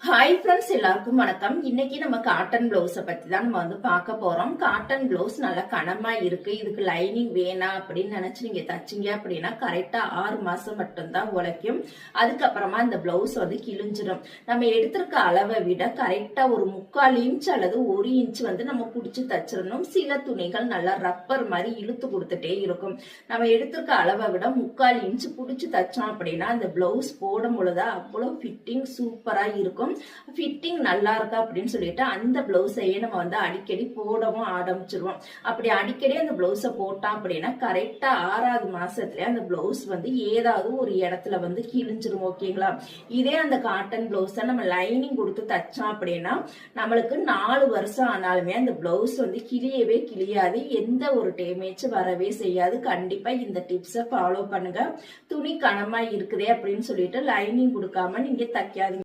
Hi friends, எல்லாருக்கும் வணக்கம். இன்னைக்கு நம்ம காட்டன் பிளவுஸை பத்தி தான் நம்ம பார்க்க போறோம். காட்டன் பிளவுஸ் நல்லா கனமா இருக்கு, இதுக்கு லைனிங் வேணாம் அப்படின்னு நினைச்சு நீங்க தச்சிங்க அப்படின்னா கரெக்டா 6 மாசம் மட்டும்தான் உழைக்கும். அதுக்கப்புறமா இந்த பிளவுஸ் கிழிஞ்சிடும். நம்ம எடுத்திருக்க அளவை விட கரெக்டா ஒரு 3/4 இன்ச் அல்லது 1 இன்ச் நம்ம புடிச்சு தச்சிடணும். சில துணிகள் நல்லா ரப்பர் மாதிரி இழுத்து கொடுத்துட்டே இருக்கும். நம்ம எடுத்திருக்க அளவை விட 3/4 இன்ச் புடிச்சு தச்சோம் அப்படின்னா அந்த பிளவுஸ் போடும் பொழுது அவ்வளவு ஃபிட்டிங் சூப்பரா இருக்கும். ஃபிட்டிங் நல்லா இருக்கா அப்படின்னு சொல்லிட்டு அந்த பிளவுஸையே நம்ம அடிக்கடி போடவும் ஆரம்பிச்சிருவோம். அப்படி அடிக்கடி அந்த பிளவுஸை போட்டோம் அப்படின்னா கரெக்டா 6வது மாசத்துல அந்த பிளவுஸ் ஏதாவது ஒரு இடத்துல கிழிஞ்சிரும். ஓகேங்களா? இதே அந்த காட்டன் பிளவுஸை நம்ம லைனிங் கொடுத்து தச்சோம் அப்படின்னா நம்மளுக்கு 4 வருஷம் ஆனாலுமே அந்த பிளவுஸ் கிழியவே கிழியாது, எந்த ஒரு டேமேஜ் வரவே செய்யாது. கண்டிப்பா இந்த டிப்ஸை ஃபாலோ பண்ணுங்க. துணி கனமா இருக்குதே அப்படின்னு சொல்லிட்டு லைனிங் கொடுக்காம நீங்க தைக்காதீங்க.